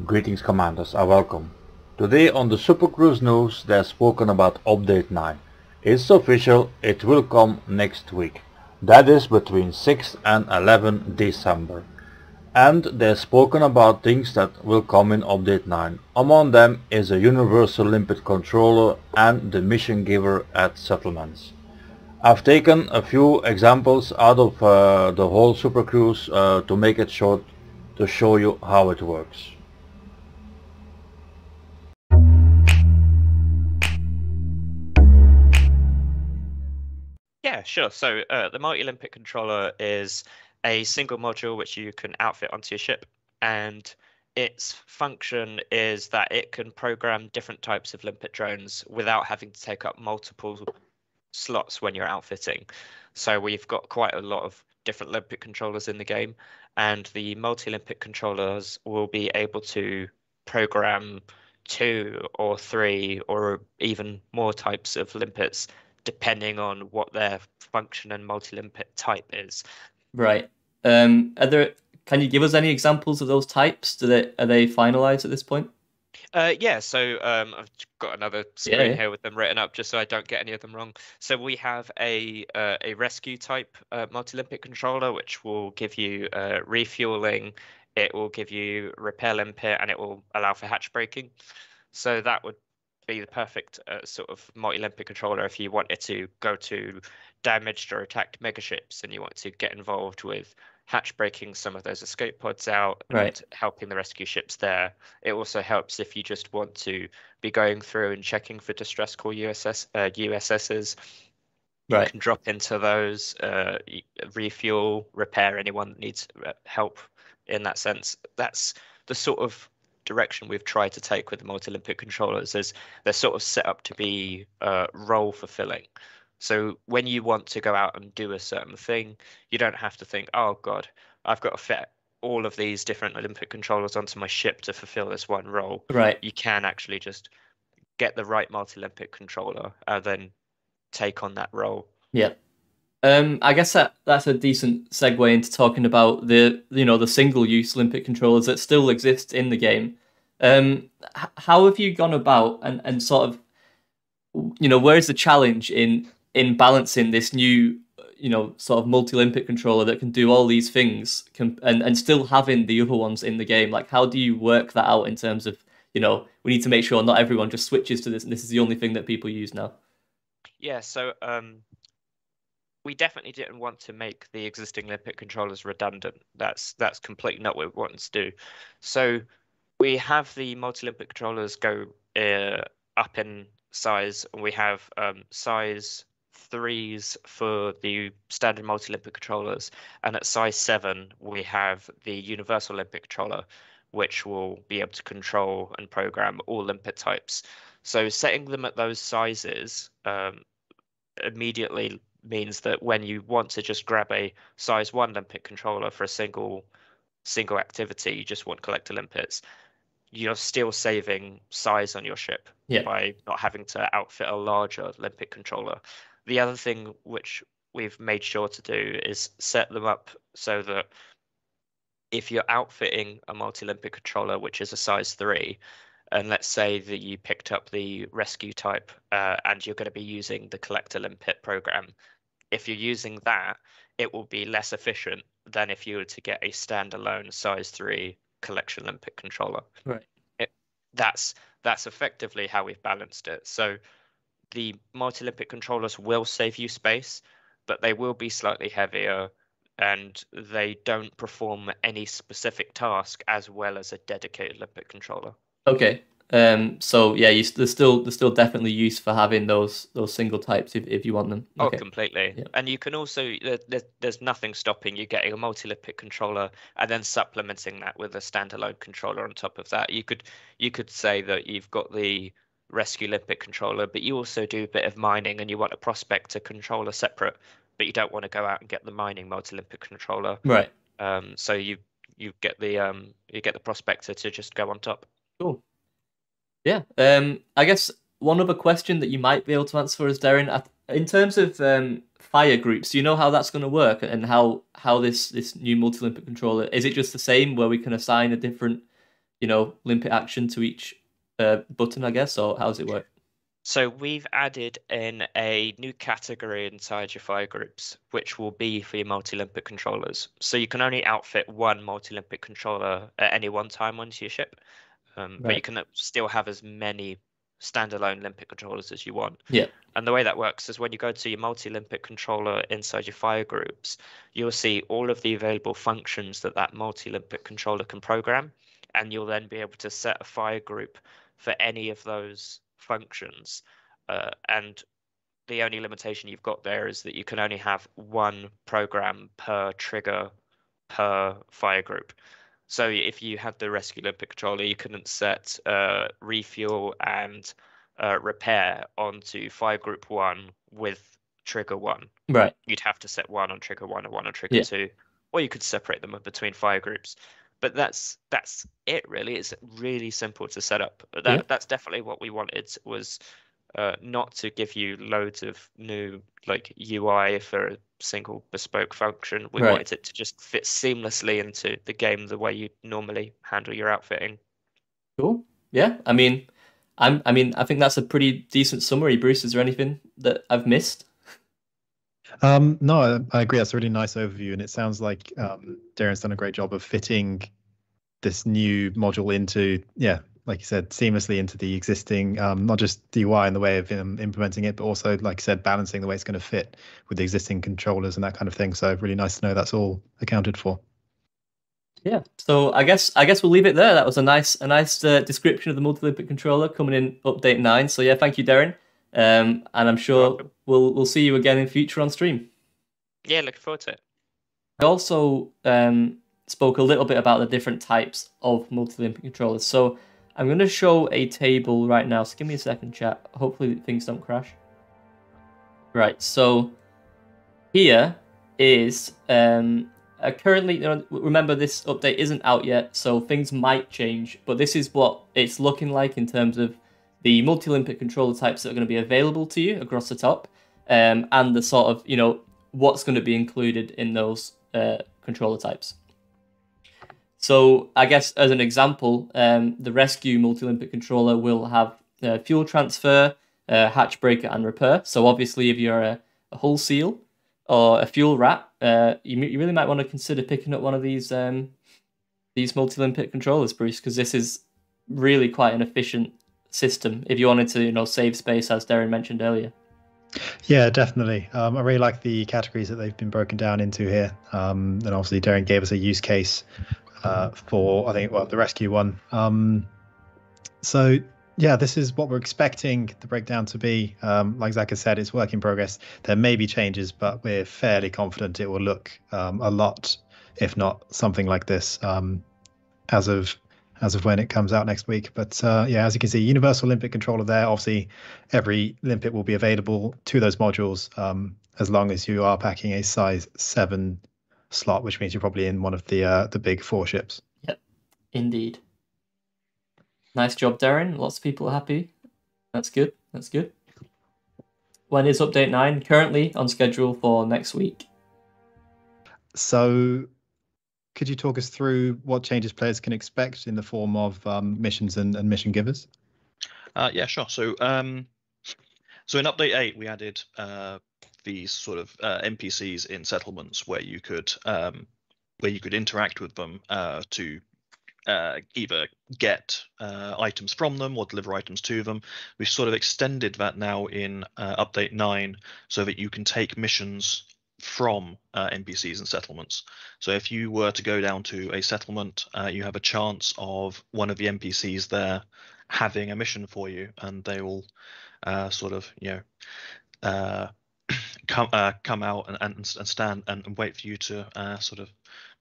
Greetings commanders and welcome. Today on the Super Cruise news they're spoken about update 9. It's official, it will come next week. That is between 6 and 11 December. And they're spoken about things that will come in update 9. Among them is a universal limpet controller and the mission giver at settlements. I've taken a few examples out of the whole Super Cruise to make it short to show you how it works. Yeah, sure. So the multi-limpet controller is a single module which you can outfit onto your ship, and its function is that it can program different types of limpet drones without having to take up multiple slots when you're outfitting. So we've got quite a lot of different limpet controllers in the game, and the multi-limpet controllers will be able to program 2 or 3 or even more types of limpets depending on what their function and multi-limpet type is. Right. Can you give us any examples of those types? Are they finalized at this point? Yeah, so I've got another screen here with them written up just so I don't get any of them wrong. So we have a rescue type multi-limpet controller, which will give you refueling, it will give you repair limpet, and it will allow for hatch braking. So that would be the perfect sort of multi-limpet controller if you wanted to go to damaged or attacked megaships and you want to get involved with hatch breaking some of those escape pods out and helping the rescue ships there. It also helps if you just want to be going through and checking for distress call USSs. You can drop into those, refuel, repair anyone that needs help in that sense. That's the sort of direction we've tried to take with the multi-limpet controllers, is they're sort of set up to be role fulfilling. So when you want to go out and do a certain thing, you don't have to think, oh God, I've got to fit all of these different limpet controllers onto my ship to fulfill this one role. Right. You can actually just get the right multi-limpet controller and then take on that role. Yeah. I guess that's a decent segue into talking about the single-use limpet controllers that still exist in the game. How have you gone about and sort of, where's the challenge in balancing this new, sort of multi-limpet controller that can do all these things and still having the other ones in the game? Like, how do you work that out in terms of, we need to make sure not everyone just switches to this and this is the only thing that people use now? Yeah, so we definitely didn't want to make the existing limpet controllers redundant. That's completely not what we want to do. So we have the multi-limpet controllers go up in size, and we have size 3s for the standard multi-limpet controllers, and at size 7 we have the universal limpet controller, which will be able to control and program all limpet types. So setting them at those sizes immediately means that when you want to just grab a size 1 limpet controller for a single activity, you just want collector limpets, you're still saving size on your ship by not having to outfit a larger limpet controller. The other thing which we've made sure to do is set them up so that if you're outfitting a multi-limpet controller, which is a size 3, and let's say that you picked up the rescue type and you're going to be using the collector limpet program, if you're using that, it will be less efficient than if you were to get a standalone size 3 collection limpet controller. Right. That's effectively how we've balanced it. So the multi-limpet controllers will save you space, but they will be slightly heavier and they don't perform any specific task as well as a dedicated limpet controller. Okay. So yeah, there's still definitely use for having those single types if you want them. Okay. Oh, completely. Yeah. And you can also there's nothing stopping you getting a multi-limpet controller and then supplementing that with a standalone controller on top of that. You could say that you've got the rescue limpet controller, but you also do a bit of mining and you want a prospector controller separate, but you don't want to go out and get the mining multi-limpet controller. Right. So you get the prospector to just go on top. Cool. Yeah. I guess one other question that you might be able to answer for us, Darren, in terms of fire groups, do you know how that's going to work and how this new multi-limpet controller, is it just the same where we can assign a different limpet action to each button, I guess, or how does it work? So we've added in a new category inside your fire groups, which will be for your multi-limpet controllers. So you can only outfit one multi-limpet controller at any one time onto your ship, but you can still have as many standalone limpet controllers as you want. Yeah. And the way that works is when you go to your multi-limpet controller inside your fire groups, you'll see all of the available functions that multi-limpet controller can program, and you'll then be able to set a fire group for any of those functions. And the only limitation you've got there is that you can only have one program per trigger per fire group. So if you had the rescue limpet controller, you couldn't set refuel and repair onto fire group 1 with trigger 1. Right. You'd have to set one on trigger 1 and one on trigger 2, or you could separate them between fire groups. But that's it really. It's really simple to set up. That's definitely what we wanted, was not to give you loads of new UI for a single bespoke function. We wanted it to just fit seamlessly into the game the way you normally handle your outfitting. Cool. Yeah. I think that's a pretty decent summary. Bruce, is there anything that I've missed? No, I agree. That's a really nice overview, and it sounds like Darren's done a great job of fitting this new module into, like you said, seamlessly into the existing, not just the UI in the way of implementing it, but also, like you said, balancing the way it's going to fit with the existing controllers and that kind of thing. So really nice to know that's all accounted for. Yeah. So I guess we'll leave it there. That was a nice description of the multi-limpet controller coming in update 9. So yeah, thank you, Darren. And I'm sure we'll see you again in future on stream. Yeah, looking forward to it. I also spoke a little bit about the different types of multi-limpet controllers. So I'm going to show a table right now. So give me a second, chat. Hopefully things don't crash. Right. So here is currently, remember this update isn't out yet, so things might change. But this is what it's looking like in terms of the multi-limpet controller types that are going to be available to you across the top, and the sort of, what's going to be included in those controller types. So I guess as an example, the rescue multi-limpet controller will have fuel transfer, hatch breaker, and repair. So obviously, if you're a hull seal or a fuel rat, you really might want to consider picking up one of these multi-limpet controllers, Bruce, because this is really quite an efficient system if you wanted to save space, as Darren mentioned earlier. Yeah, definitely. I really like the categories that they've been broken down into here. And obviously Darren gave us a use case for, I think, the rescue one. So yeah, this is what we're expecting the breakdown to be. Like Zach has said, it's work in progress. There may be changes, but we're fairly confident it will look a lot, if not something like this, as of when it comes out next week. But yeah, as you can see, universal limpet controller there. Obviously, every limpet will be available to those modules as long as you are packing a size 7 slot, which means you're probably in one of the big 4 ships. Yep, indeed. Nice job, Darren. Lots of people are happy. That's good. That's good. When is update 9? Currently on schedule for next week. So could you talk us through what changes players can expect in the form of missions and mission givers? Yeah, sure. So in update 8, we added these sort of NPCs in settlements where you could interact with them to either get items from them or deliver items to them. We've sort of extended that now in update 9 so that you can take missions from NPCs and settlements. So if you were to go down to a settlement, you have a chance of one of the NPCs there having a mission for you, and they will sort of come out and stand and wait for you to sort of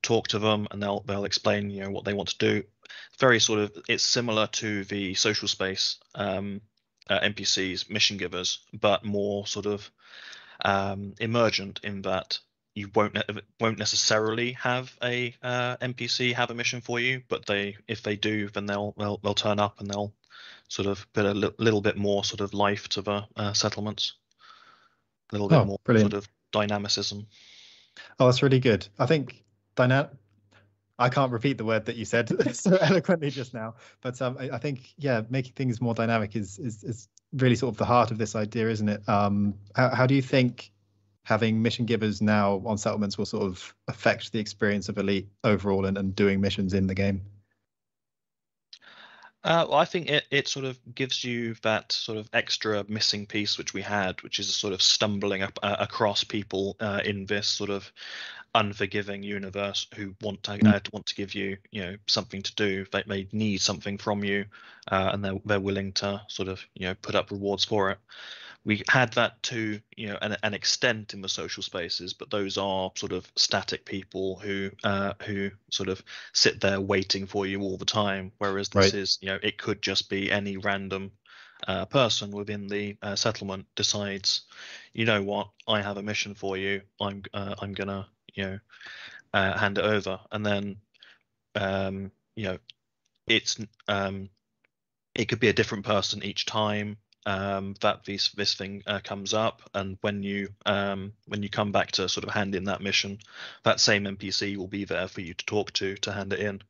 talk to them, and they'll explain what they want to do. Very sort of, it's similar to the social space NPCs, mission givers, but more sort of emergent in that you won't necessarily have a NPC have a mission for you, but if they do, then they'll turn up and they'll sort of put a little bit more sort of life to the settlements, a little bit more brilliant. sort of dynamicism. Oh, that's really good. I think I can't repeat the word that you said so eloquently just now, but I think making things more dynamic is really sort of the heart of this idea, isn't it? How do you think having mission givers now on settlements will sort of affect the experience of Elite overall and doing missions in the game? Well, I think it sort of gives you that sort of extra missing piece which we had, which is sort of stumbling up across people in this sort of unforgiving universe who want to give you something to do. They need something from you, and they're willing to sort of put up rewards for it. We had that to an extent in the social spaces, but those are sort of static people who sort of sit there waiting for you all the time. Whereas this is it could just be any random person within the settlement decides, you know what, I have a mission for you. I'm gonna hand it over, and then it's it could be a different person each time that this thing comes up, and when you come back to sort of hand in that mission, that same NPC will be there for you to talk to hand it in.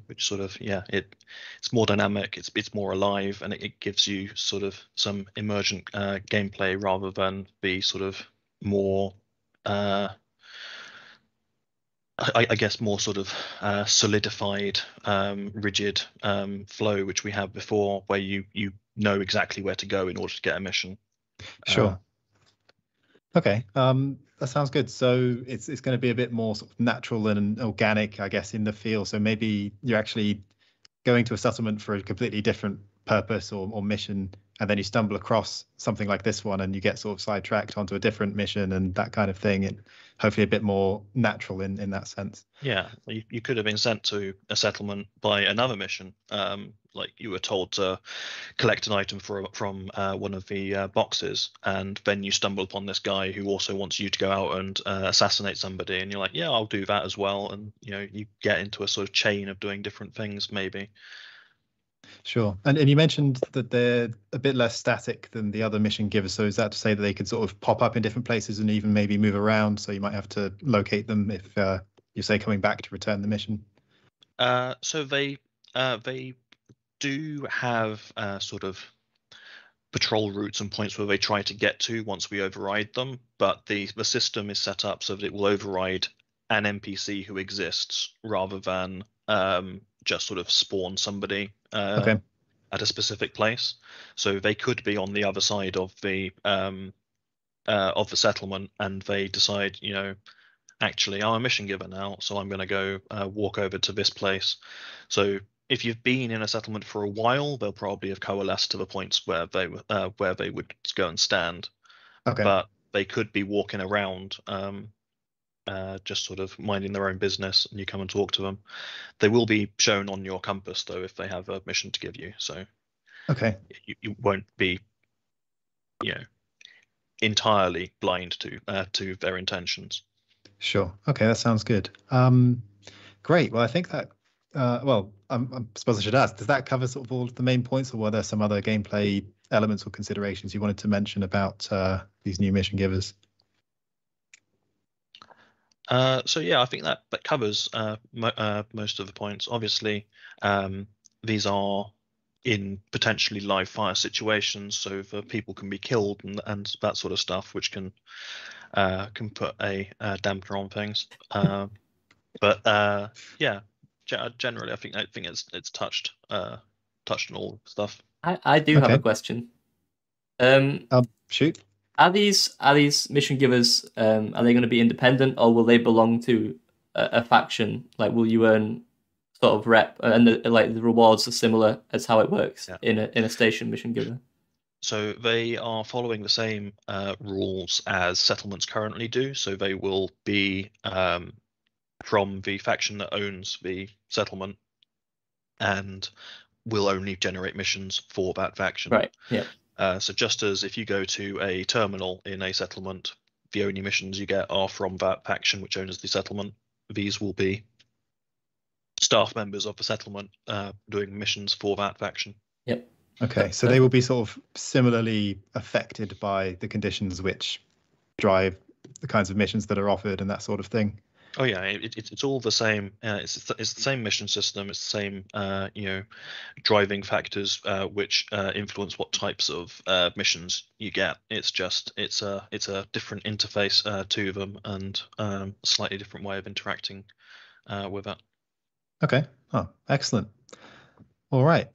Which sort of it's more dynamic, it's more alive, and it gives you sort of some emergent gameplay rather than the sort of more I guess more sort of solidified, rigid flow, which we had before, where you know exactly where to go in order to get a mission. Sure. Okay. That sounds good. So it's going to be a bit more sort of natural and organic, I guess, in the feel. So maybe you're actually going to a settlement for a completely different purpose or mission, and then you stumble across something like this one and you get sort of sidetracked onto a different mission and that kind of thing, and hopefully a bit more natural in that sense. Yeah, you could have been sent to a settlement by another mission, like you were told to collect an item from one of the boxes, and then you stumble upon this guy who also wants you to go out and assassinate somebody, and you're like, yeah, I'll do that as well, and you get into a sort of chain of doing different things maybe. Sure. And you mentioned that they're a bit less static than the other mission givers. So is that to say that they could sort of pop up in different places and even maybe move around? So you might have to locate them if you say coming back to return the mission. So they do have sort of patrol routes and points where they try to get to once we override them. But the system is set up so that it will override an NPC who exists rather than just sort of spawn somebody at a specific place. So they could be on the other side of the settlement, and they decide, actually, I'm a mission giver now, so I'm going to go walk over to this place. So if you've been in a settlement for a while, they'll probably have coalesced to the points where they would go and stand. But they could be walking around, just sort of minding their own business, and you come and talk to them. They will be shown on your compass, though, if they have a mission to give you. So you won't be entirely blind to their intentions. Sure. Okay, that sounds good. Great. Well, I think that I suppose I should ask, does that cover sort of all of the main points, or were there some other gameplay elements or considerations you wanted to mention about these new mission givers? So yeah, I think that covers most of the points. Obviously, these are in potentially live fire situations, so the people can be killed and that sort of stuff, which can put a dampener on things. But yeah, generally, I think it's touched on all stuff. I do have a question. Shoot. Are these mission givers? Are they going to be independent, or will they belong to a faction? Like, will you earn sort of rep, and the rewards are similar as how it works in a station mission giver? So they are following the same rules as settlements currently do. So they will be from the faction that owns the settlement, and will only generate missions for that faction. Right. Yeah. So just as if you go to a terminal in a settlement, the only missions you get are from that faction which owns the settlement. These will be staff members of the settlement doing missions for that faction. Yep. Okay, so they will be sort of similarly affected by the conditions which drive the kinds of missions that are offered and that sort of thing. Oh yeah, it's all the same. It's the same mission system. It's the same, driving factors which influence what types of missions you get. It's just it's a different interface to them and a slightly different way of interacting with it. Okay. Oh, excellent. All right.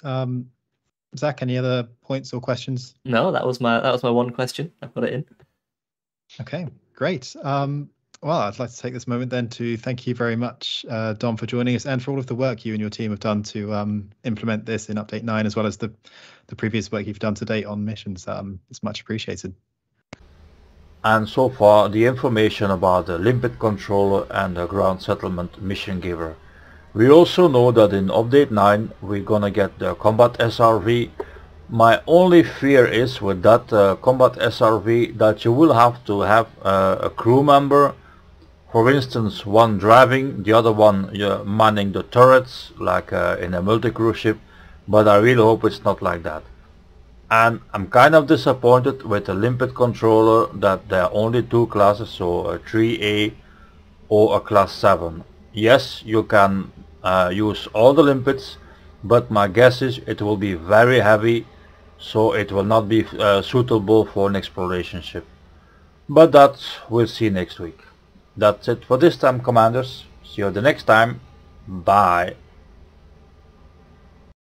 Zach, any other points or questions? No, that was my one question. I put it in. Okay, great. Well, I'd like to take this moment then to thank you very much, Dom, for joining us and for all of the work you and your team have done to implement this in Update 9, as well as the previous work you've done to date on missions. It's much appreciated. And so far, the information about the limpet controller and the ground settlement mission giver. We also know that in Update 9 we're gonna get the combat SRV. My only fear is with that combat SRV that you will have to have a crew member, for instance one driving, the other one manning the turrets like in a multi-crew ship, but I really hope it's not like that. And I'm kind of disappointed with the limpet controller that there are only 2 classes, so a 3A or a class 7. Yes, you can use all the limpets, but my guess is it will be very heavy, so it will not be suitable for an exploration ship. But that we'll see next week. That's it for this time, commanders. See you the next time. Bye.